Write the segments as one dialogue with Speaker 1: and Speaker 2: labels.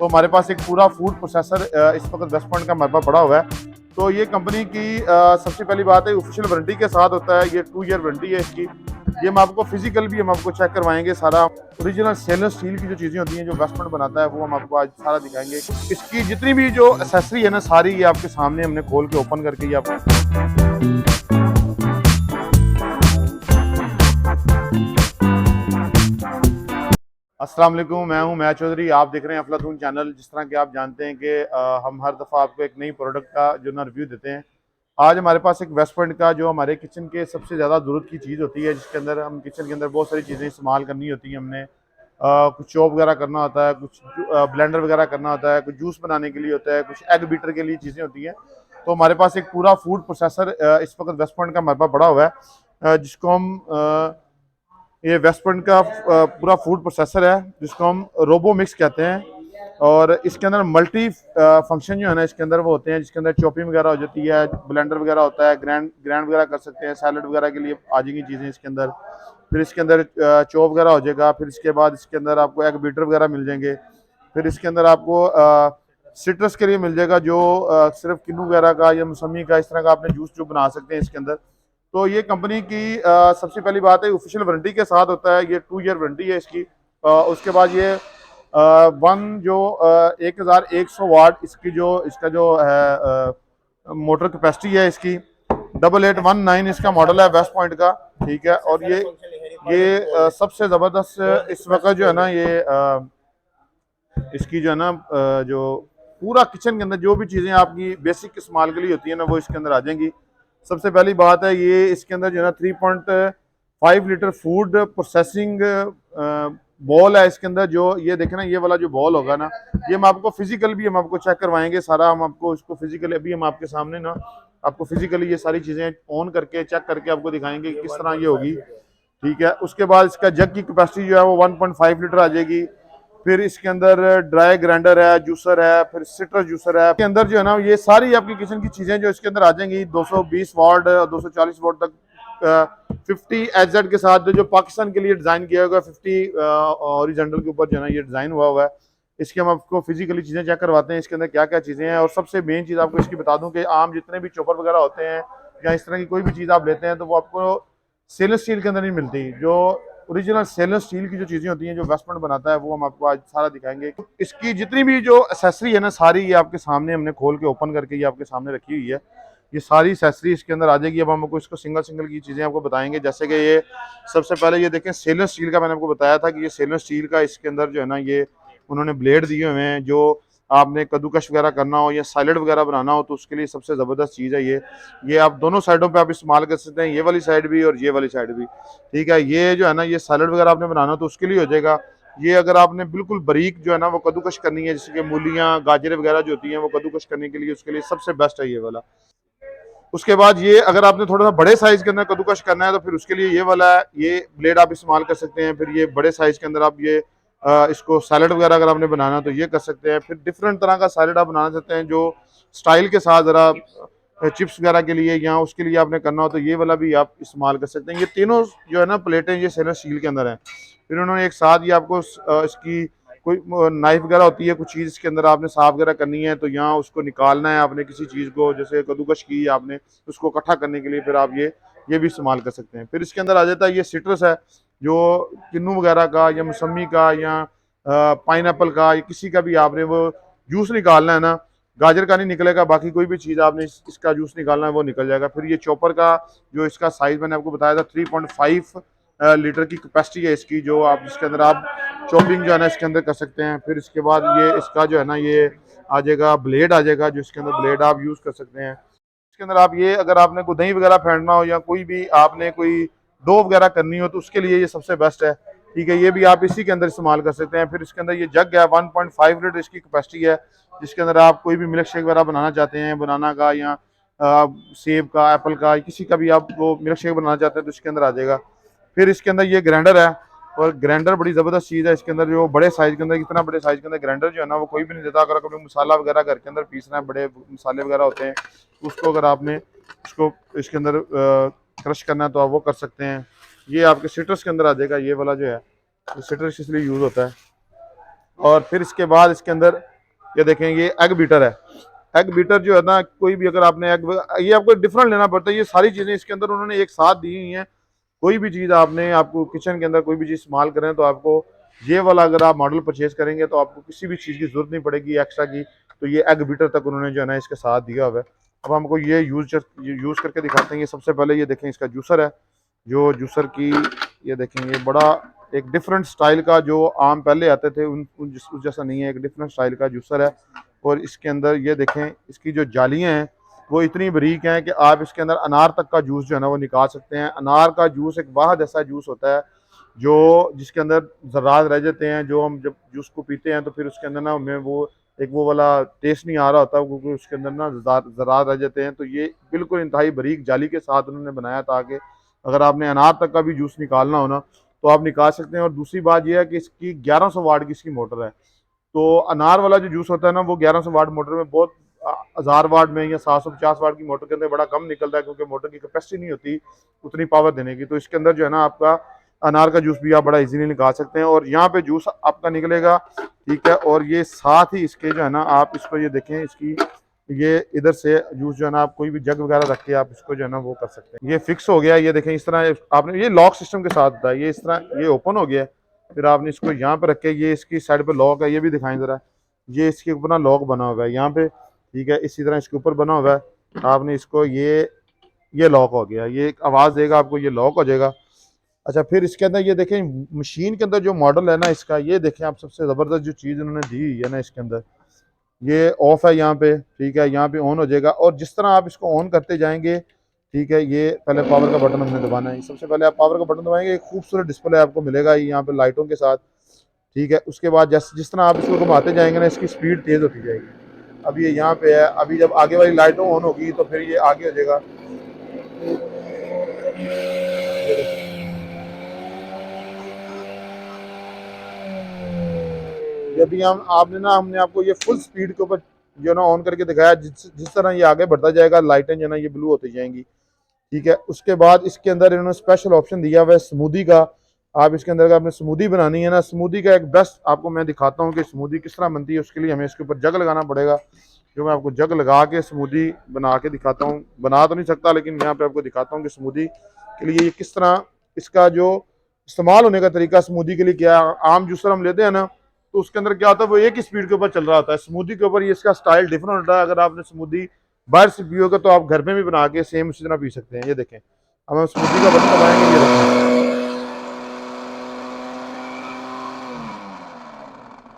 Speaker 1: तो हमारे पास एक पूरा फूड प्रोसेसर इस वक्त वेस्ट पॉइंट का हमारे पास पड़ा हुआ है। तो ये कंपनी की सबसे पहली बात है, ऑफिशियल वारंटी के साथ होता है। ये 2 ईयर वारंटी है इसकी। ये हम आपको फिजिकल भी हम आपको चेक करवाएंगे सारा। ओरिजिनल स्टेनलेस स्टील की जो चीज़ें होती हैं जो वेस्ट पॉइंट बनाता है वो हम आपको आज सारा दिखाएंगे। इसकी जितनी भी जो एसेसरी है ना सारी ये आपके सामने हमने खोल के ओपन करके ये आपको अस्सलाम वालेकुम, मैं हूं मैं चौधरी। आप देख रहे हैं अफलातून चैनल। जिस तरह के आप जानते हैं कि हम हर दफ़ा आपको एक नई प्रोडक्ट का जो ना रिव्यू देते हैं। आज हमारे पास एक वेस्ट पॉइंट का जो हमारे किचन के सबसे ज़्यादा ज़रूरत की चीज़ होती है, जिसके अंदर हम किचन के अंदर बहुत सारी चीज़ें इस्तेमाल करनी होती हैं। हमने कुछ चॉप वगैरह करना होता है, कुछ ब्लेंडर वगैरह करना होता है, कुछ जूस बनाने के लिए होता है, कुछ एग बीटर के लिए चीज़ें होती हैं। तो हमारे पास एक पूरा फूड प्रोसेसर इस वक्त वेस्ट पॉइंट का हमारे पास पड़ा हुआ है, जिसको हम ये वेस्ट पॉइंट का पूरा फूड प्रोसेसर है, जिसको हम रोबो मिक्स कहते हैं। और इसके अंदर मल्टी फंक्शन जो है ना इसके अंदर वो होते हैं, जिसके अंदर चॉपिंग वगैरह हो जाती है, ब्लेंडर वगैरह होता है, ग्रैंड ग्रैंड वगैरह कर सकते हैं, सैलड वगैरह के लिए आ जाएंगी चीज़ें इसके अंदर। फिर इसके अंदर चॉप वगैरह हो जाएगा। फिर इसके बाद इसके अंदर आपको एग बीटर वगैरह मिल जाएंगे। फिर इसके अंदर आपको सिट्रस के लिए मिल जाएगा, जो सिर्फ किन्नू वगैरह का या मौसमी का इस तरह का आपने जूस जो बना सकते हैं इसके अंदर। तो ये कंपनी की सबसे पहली बात है, ऑफिशियल वारंटी के साथ होता है। ये 2 ईयर वारंटी है इसकी। उसके बाद ये वन जो 1100 वाट इसकी जो इसका जो है मोटर कैपेसिटी है इसकी। 8819 इसका मॉडल है वेस्ट पॉइंट का। ठीक है। और ये सबसे ज़बरदस्त इस वक्त जो है ना ये इसकी जो है ना जो पूरा किचन के अंदर जो भी चीज़ें आपकी बेसिक इस्तेमाल के लिए होती है ना वो इसके अंदर आ जाएंगी। सबसे पहली बात है, ये इसके अंदर जो है ना 3.5 लीटर फूड प्रोसेसिंग बॉल है इसके अंदर। जो ये देखें ना, ये वाला जो बॉल होगा ना, ये हम आपको फिजिकल भी हम आपको चेक करवाएंगे सारा। हम आपको इसको फिजिकली अभी हम आपके सामने ना आपको फिजिकली ये सारी चीज़ें ऑन करके चेक करके आपको दिखाएंगे कि किस तरह ये होगी। ठीक है। उसके बाद इसका जग की कैपेसिटी जो है वो 1.5 लीटर आ जाएगी। फिर इसके अंदर ड्राई ग्राइंडर है, जूसर है, फिर सिट्रस जूसर है। इसके अंदर जो है ना ये सारी आपकी किचन की चीजें जो इसके अंदर आ जाएंगी। 220 वाट 240 वाट तक 50 एचजेड के साथ जो पाकिस्तान के लिए डिजाइन किया होगा। 50 हॉरिजॉन्टल के ऊपर जो है ना ये डिजाइन हुआ है। इसके हम आपको फिजिकली चीजें चेक करवाते हैं इसके अंदर क्या क्या चीजें हैं। और सबसे मेन चीज आपको इसकी बता दूं कि आम जितने भी चॉपर वगैरह होते हैं या इस तरह की कोई भी चीज आप लेते हैं तो वो आपको स्टेनलेस स्टील के अंदर नहीं मिलती। जो ओरिजिनल स्टेनलेस स्टील की जो चीज़ें होती हैं जो वेस्ट पॉइंट बनाता है वो हम आपको आज सारा दिखाएंगे। इसकी जितनी भी जो एसेसरी है ना सारी ये आपके सामने हमने खोल के ओपन करके ये आपके सामने रखी हुई है। ये सारी एसेसरी इसके अंदर आ जाएगी। अब हम आपको इसको सिंगल सिंगल की चीज़ें आपको बताएंगे। जैसे कि ये सबसे पहले ये देखें, स्टेनलेस स्टील का मैंने आपको बताया था कि ये स्टेनलेस स्टील का इसके अंदर जो है ना ये उन्होंने ब्लेड दिए हुए हैं। जो आपने कद्दूकश वगैरह करना हो या सैलड वगैरह बनाना हो तो उसके लिए सबसे ज़बरदस्त चीज़ है ये आप दोनों साइडों पे आप इस्तेमाल कर सकते हैं, ये वाली साइड भी और ये वाली साइड भी। ठीक है। ये जो है ना ये सैलड वगैरह आपने बनाना हो तो उसके लिए हो जाएगा। ये अगर आपने बिल्कुल बारीक जो है ना वो कद्दूकश करनी है, जैसे कि मूलियाँ गाजरें वगैरह जो होती हैं वो कद्दूकश करने के लिए उसके लिए सबसे बेस्ट है ये वाला। उसके बाद ये अगर आपने थोड़ा सा बड़े साइज के अंदर कद्दूकश करना है तो फिर उसके लिए ये वाला है, ये ब्लेड आप इस्तेमाल कर सकते हैं। फिर ये बड़े साइज के अंदर आप ये इसको सैलड वगैरह अगर आपने बनाना तो ये कर सकते हैं। फिर डिफरेंट तरह का सैलड आप बनाना चाहते हैं जो स्टाइल के साथ ज़रा चिप्स वगैरह के लिए या उसके लिए आपने करना हो तो ये वाला भी आप इस्तेमाल कर सकते हैं। ये तीनों जो है ना प्लेटें ये स्टेनलेस स्टील के अंदर हैं। फिर उन्होंने एक साथ ये आपको इसकी कोई नाइफ वगैरह होती है, कुछ चीज़ इसके अंदर आपने साफ वगैरह करनी है तो यहाँ उसको निकालना है आपने किसी चीज़ को, जैसे कद्दूकश की आपने उसको इकट्ठा करने के लिए फिर आप ये भी इस्तेमाल कर सकते हैं। फिर इसके अंदर आ जाता है ये सिट्रस है, जो किन्नू वगैरह का या मौसमी का या पाइनएप्पल का या किसी का भी आपने वो जूस निकालना है ना, गाजर का नहीं निकलेगा, बाकी कोई भी चीज़ आपने इसका जूस निकालना है वो निकल जाएगा। फिर ये चॉपर का जो इसका साइज़ मैंने आपको बताया था 3.5 लीटर की कैपेसिटी है इसकी, जो आप जिसके अंदर आप चॉपिंग जो है ना इसके अंदर कर सकते हैं। फिर इसके बाद ये इसका जो है ना ये आ जाएगा ब्लेड आ जाएगा, जो इसके अंदर ब्लेड आप यूज़ कर सकते हैं। इसके अंदर आप ये अगर आपने कोई दही वगैरह फेंटना हो या कोई भी आपने कोई डो वगैरह करनी हो तो उसके लिए ये सबसे बेस्ट है। ठीक है। ये भी आप इसी के अंदर इस्तेमाल कर सकते हैं। फिर इसके अंदर ये जग है, 1.5 लीटर इसकी कैपेसिटी है, जिसके अंदर आप कोई भी मिल्क शेक वगैरह बनाना चाहते हैं, बनाना का या सेब का, एप्पल का, किसी का भी आप वो मिल्क शेक बनाना चाहते हैं तो इसके अंदर आ जाएगा। फिर इसके अंदर ये ग्राइंडर है, और ग्राइंडर बड़ी ज़बरदस्त चीज़ है। इसके अंदर जो बड़े साइज़ के अंदर, इतना बड़े साइज़ के अंदर ग्राइंडर जो है ना वो कोई भी नहीं देता। अगर आपने मसाला वगैरह घर के अंदर पीसना है, बड़े मसाले वगैरह होते हैं, उसको अगर आपने उसको इसके अंदर क्रश करना है तो आप वो कर सकते हैं। ये आपके सिट्रस के अंदर आ जाएगा। ये वाला जो है सिट्रस इसलिए यूज़ होता है। और फिर इसके बाद इसके अंदर ये देखें, ये एग बीटर है। एग बीटर जो है ना, कोई भी अगर आपने एग, ये आपको डिफरेंट लेना पड़ता है। ये सारी चीज़ें इसके अंदर उन्होंने एक साथ दी हुई हैं। कोई भी चीज़ आपने, आपको किचन के अंदर कोई भी चीज़ इस्तेमाल करें तो आपको ये वाला अगर आप मॉडल परचेज करेंगे तो आपको किसी भी चीज़ की जरूरत नहीं पड़ेगी एक्स्ट्रा की। तो ये एग बीटर तक उन्होंने जो है ना इसके साथ दिया हुआ है। अब हमको ये यूज़ करके दिखाते हैं। ये सबसे पहले ये देखें, इसका जूसर है। जो जूसर की ये देखेंगे, बड़ा एक डिफरेंट स्टाइल का, जो आम पहले आते थे उस जैसा नहीं है, एक डिफरेंट स्टाइल का जूसर है। और इसके अंदर ये देखें, इसकी जो जालियाँ हैं वो इतनी बारीक हैं कि आप इसके अंदर अनार तक का जूस जो है ना वो निकाल सकते हैं। अनार का जूस एक वाहद ऐसा जूस होता है जो जिसके अंदर ज़र्रात रह जाते हैं। जो हम जब जूस को पीते हैं तो फिर उसके अंदर ना हमें वो एक वो वाला टेस्ट नहीं आ रहा होता, क्योंकि उसके अंदर ना ज़र्रात रह जाते हैं। तो ये बिल्कुल इंतहाई बारीक जाली के साथ उन्होंने बनाया, ताकि अगर आपने अनार तक का भी जूस निकालना हो ना तो आप निकाल सकते हैं। और दूसरी बात यह है कि इसकी 1100 वाट की इसकी मोटर है। तो अनार वाला जो जूस होता है ना वो 1100 वाट मोटर में बहुत, 1000 वाट में या 750 वाट की मोटर के अंदर बड़ा कम निकलता है, क्योंकि मोटर की कैपेसिटी नहीं होती उतनी पावर देने की। तो इसके अंदर जो है ना आपका अनार का जूस भी आप बड़ा इजीली निकाल सकते हैं। और यहाँ पे जूस आपका निकलेगा, ठीक है। और ये साथ ही इसके जो है ना, आप इसको ये देखें, इसकी ये इधर से जूस जो है ना, आप कोई भी जग वगैरह रख के आप इसको जो है ना वो कर सकते हैं। ये फिक्स हो गया, ये देखें इस तरह आपने, ये लॉक सिस्टम के साथ होता है। ये इस तरह ये ओपन हो गया है। फिर आपने इसको यहाँ पे रख के, ये इसकी साइड पे लॉक है, ये भी दिखाएं जरा। ये इसके ऊपर ना लॉक बना हुआ है यहाँ पे, ठीक है। इसी तरह इसके ऊपर बना हुआ है। आपने इसको ये लॉक हो गया, ये एक आवाज़ देगा आपको, ये लॉक हो जाएगा। अच्छा, फिर इसके अंदर ये देखें, मशीन के अंदर जो मॉडल है ना इसका, ये देखें आप, सबसे ज़बरदस्त जो चीज़ उन्होंने दी हुई है ना इसके अंदर, ये ऑफ है यहाँ पे, ठीक है। यहाँ पे ऑन हो जाएगा, और जिस तरह आप इसको ऑन करते जाएंगे, ठीक है। ये पहले पावर का बटन हमने दबाना है। सबसे पहले आप पावर का बटन दबाएंगे, एक खूबसूरत डिस्प्ले आपको मिलेगा यहाँ पे लाइटों के साथ, ठीक है। उसके बाद जिस तरह आप इसको घुमाते जाएंगे ना, इसकी स्पीड तेज़ होती जाएगी। अब ये यहाँ पे है, अभी जब आगे वाली लाइटों ऑन होगी तो फिर ये आगे हो जाएगा। जब भी हमने आपको ये फुल स्पीड के ऊपर जो ना ऑन करके दिखाया, जिस तरह ये आगे बढ़ता जाएगा लाइटें जो ना ये ब्लू होती जाएंगी, ठीक है। उसके बाद इसके अंदर इन्होंने स्पेशल ऑप्शन दिया हुआ है स्मूदी का। आप इसके अंदर अगर आपने स्मूदी बनानी है ना, स्मूदी का एक बेस्ट आपको मैं दिखाता हूँ कि स्मूदी किस तरह बनती है। उसके लिए हमें इसके ऊपर जग लगाना पड़ेगा, जो मैं आपको जग लगा के स्मूदी बना के दिखाता हूँ। बना तो नहीं सकता, लेकिन यहाँ पे आपको दिखाता हूँ कि स्मूदी के लिए ये किस तरह, इसका जो इस्तेमाल होने का तरीका स्मूदी के लिए क्या है। आम जूसर हम लेते हैं ना, तो उसके अंदर क्या होता है, वो एक ही स्पीड के ऊपर चल रहा होता है। स्मूदी के ऊपर ये इसका स्टाइल डिफरेंट होता है। अगर आपने स्मूदी बाहर से पियोगे तो आप घर में भी बना के सेम उसी तरह पी सकते हैं। ये देखें, अब हम स्मूदी का बटन दबाएंगे, ये देखें।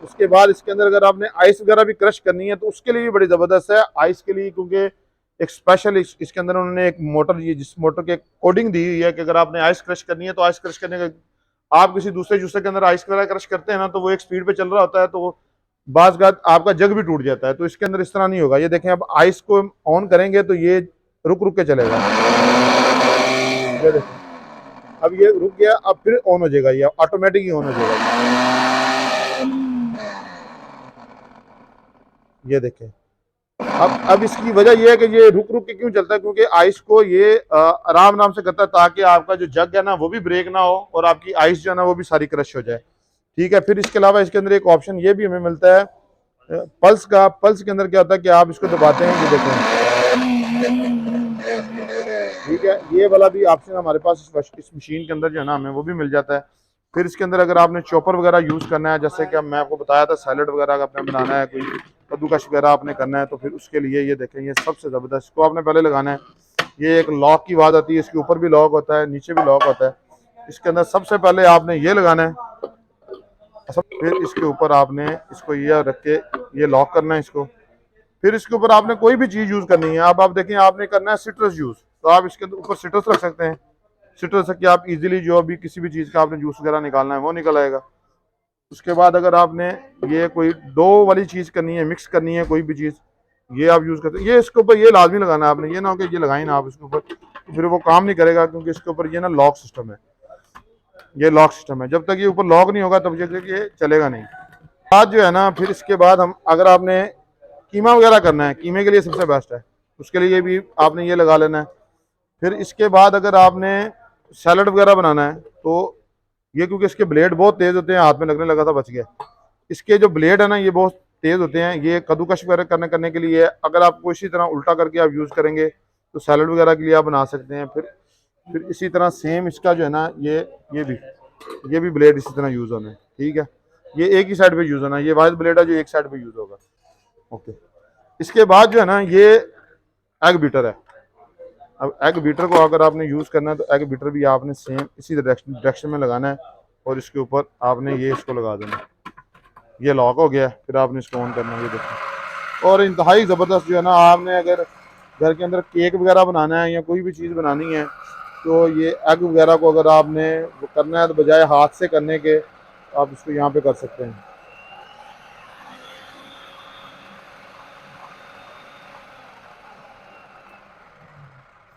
Speaker 1: उसके बाद इसके अंदर अगर आपने आइस वगैरह भी क्रश करनी है तो उसके लिए भी बड़ी ज़बरदस्त है आइस के लिए, क्योंकि एक स्पेशल इसके अंदर उन्होंने एक मोटर, ये जिस मोटर के कोडिंग दी हुई है कि अगर आपने आइस क्रश करनी है तो आइस क्रश करने का, आप किसी दूसरे जूसर के अंदर आइस वगैरह क्रश करते हैं ना तो वो एक स्पीड पे चल रहा होता है, तो बाज़ आपका जग भी टूट जाता है। तो इसके अंदर इस तरह नहीं होगा। ये देखें, अब आइस को ऑन करेंगे तो ये रुक रुक के चलेगा। ये देखें, अब ये रुक गया, अब फिर ऑन हो जाएगा, ये ऑटोमेटिक ही ऑन हो जाएगा। ये देखें, अब इसकी वजह यह है कि ये रुक रुक के क्यों चलता है, क्योंकि आइस को ये आराम आराम से करता है, ताकि आपका जो जग है ना वो भी ब्रेक ना हो और आपकी आइस जो है ना वो भी सारी क्रश हो जाए, ठीक है। फिर इसके अलावा इसके अंदर एक ऑप्शन ये भी हमें मिलता है पल्स का। पल्स के अंदर क्या होता है कि आप इसको दबाते हैं, ये देखें, ठीक है। ये वाला भी ऑप्शन हमारे पास इस मशीन के अंदर जो है ना हमें वो भी मिल जाता है। फिर इसके अंदर अगर आपने चॉपर वगैरह यूज़ करना है, जैसे कि मैं आपको बताया था सैलड वगैरह का आपने बनाना है, कोई कद्दूकश वगैरह आपने करना है, तो फिर उसके लिए ये देखें, ये सबसे ज़बरदस्त, इसको आपने पहले लगाना है। ये एक लॉक की बात आती है, इसके ऊपर भी लॉक होता है, नीचे भी लॉक होता है। इसके अंदर सबसे पहले आपने ये लगाना है, फिर इसके ऊपर आपने इसको ये रख के ये लॉक करना है इसको। फिर इसके ऊपर आपने कोई भी चीज़ यूज़ करनी है। अब आप देखें, आपने करना है सिट्रस यूज़, तो आप इसके ऊपर सिट्रस रख सकते हैं। सिट्रस रख के आप इजीली जो भी किसी भी चीज़ का आपने जूस वगैरह निकालना है वो निकल आएगा। उसके बाद अगर आपने ये कोई डो वाली चीज़ करनी है, मिक्स करनी है कोई भी चीज़, ये आप यूज़ करते हैं। ये इसके ऊपर ये लाजमी लगाना है आपने, ये ना हो कि ये लगाई ना आप इसके ऊपर, तो फिर वो काम नहीं करेगा, क्योंकि इसके ऊपर ये ना लॉक सिस्टम है। ये लॉक सिस्टम है, जब तक ये ऊपर लॉक नहीं होगा तब तक ये चलेगा नहीं। बाद जो है ना, फिर इसके बाद हम अगर आपने कीमा वगैरह करना है, कीमे के लिए सबसे बेस्ट है, उसके लिए भी आपने ये लगा लेना है। फिर इसके बाद अगर आपने सैलड वगैरह बनाना है तो ये, क्योंकि इसके ब्लेड बहुत तेज़ होते हैं, हाथ में लगने लगा था, बच गया। इसके जो ब्लेड है ना ये बहुत तेज़ होते हैं, ये कद्दूकश वगैरह करने के लिए है। अगर आपको इसी तरह उल्टा करके आप यूज़ करेंगे तो सैलड वगैरह के लिए आप बना सकते हैं। फिर इसी तरह सेम इसका जो है ना ये भी ब्लेड इसी तरह यूज़ होना है, ठीक है। ये एक ही साइड पे यूज़ होना है, ये वाइट ब्लेड है जो एक साइड पे यूज़ होगा। ओके, इसके बाद जो है ना ये एग बीटर है। अब एग बीटर को अगर आपने यूज़ करना है तो एग बीटर भी आपने सेम इसी डायरेक्शन में लगाना है और इसके ऊपर आपने ये इसको लगा देना है। ये लॉक हो गया, फिर आपने इसको ऑन करना है, ये देखो। और इंतहाई ज़बरदस्त जो है ना, आपने अगर घर के अंदर केक वगैरह बनाना है या कोई भी चीज़ बनानी है तो ये एग वगैरह को अगर आपने वो करना है तो बजाय हाथ से करने के आप इसको यहाँ पे कर सकते हैं।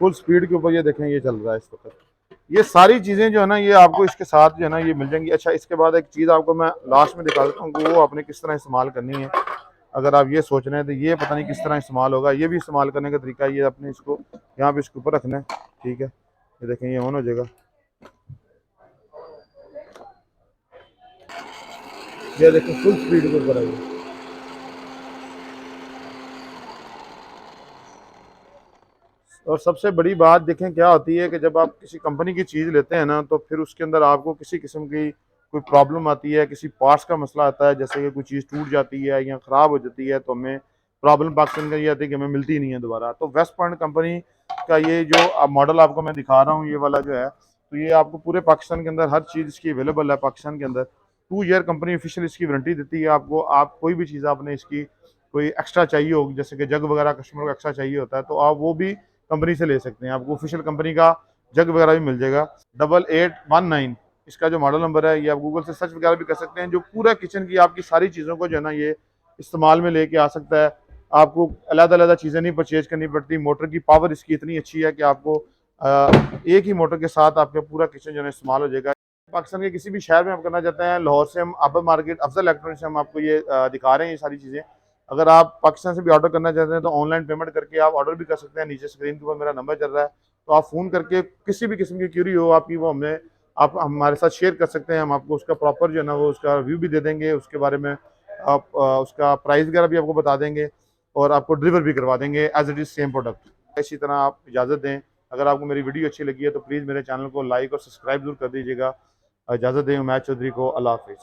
Speaker 1: फुल स्पीड के ऊपर ये देखें ये चल रहा है इस वक्त। ये सारी चीज़ें जो है ना ये आपको इसके साथ जो है ना ये मिल जाएंगी। अच्छा, इसके बाद एक चीज़ आपको मैं लास्ट में दिखा देता हूँ कि वो आपने किस तरह इस्तेमाल करनी है। अगर आप ये सोच रहे हैं तो ये पता नहीं किस तरह इस्तेमाल होगा, ये भी इस्तेमाल करने का तरीका ये अपने इसको यहाँ पे इसके ऊपर रखना है, ठीक है। ये देखें ये ऑन हो जाएगा, ये देखें फुल स्पीड के ऊपर है। और सबसे बड़ी बात देखें क्या होती है कि जब आप किसी कंपनी की चीज़ लेते हैं ना तो फिर उसके अंदर आपको किसी किस्म की कोई प्रॉब्लम आती है, किसी पार्ट्स का मसला आता है, जैसे कि कोई चीज़ टूट जाती है या ख़राब हो जाती है तो हमें प्रॉब्लम पाकिस्तान का ये आती है कि हमें मिलती ही नहीं है दोबारा। तो वेस्ट पॉइंट कंपनी का ये जो मॉडल आपको मैं दिखा रहा हूँ ये वाला जो है, तो ये आपको पूरे पाकिस्तान के अंदर हर चीज़ इसकी अवेलेबल है। पाकिस्तान के अंदर 2 ईयर कंपनी ऑफिशियल इसकी वारंटी देती है आपको। आप कोई भी चीज़ आपने इसकी कोई एक्स्ट्रा चाहिए होगी, जैसे कि जग वगैरह कस्टमर को एक्स्ट्रा चाहिए होता है तो आप वो भी कंपनी से ले सकते हैं। आपको ऑफिशियल कंपनी का जग वगैरह भी मिल जाएगा। 8819 इसका जो मॉडल नंबर है, ये आप गूगल से सर्च वगैरह भी कर सकते हैं। जो पूरा किचन की आपकी सारी चीज़ों को जो है ना ये इस्तेमाल में लेके आ सकता है। आपको अलग-अलग चीज़ें नहीं परचेज करनी पड़ती। मोटर की पावर इसकी इतनी अच्छी है कि आपको एक ही मोटर के साथ आपका पूरा किचन जो है इस्तेमाल हो जाएगा। पाकिस्तान के किसी भी शहर में आप करना चाहते हैं, लाहौर से हम अबर मार्केट अफजल इलेक्ट्रॉनिक्स से हम आपको ये दिखा रहे हैं ये सारी चीज़ें। अगर आप पाकिस्तान से भी ऑर्डर करना चाहते हैं तो ऑनलाइन पेमेंट करके आप ऑर्डर भी कर सकते हैं। नीचे स्क्रीन के ऊपर मेरा नंबर चल रहा है, तो आप फ़ोन करके किसी भी किस्म की क्यूरी हो आपकी वो हमें आप हमारे साथ शेयर कर सकते हैं। हम आपको उसका प्रॉपर जो है ना वो उसका रिव्यू भी दे देंगे, उसके बारे में आप उसका प्राइस वगैरह भी आपको बता देंगे और आपको डिलीवर भी करवा देंगे as it is same product. इसी तरह आप इजाज़त दें। अगर आपको मेरी वीडियो अच्छी लगी है तो प्लीज़ मेरे चैनल को लाइक और सब्सक्राइब जरूर कर दीजिएगा। इजाज़त दें उमैद चौधरी को। अल्लाह हाफिज़।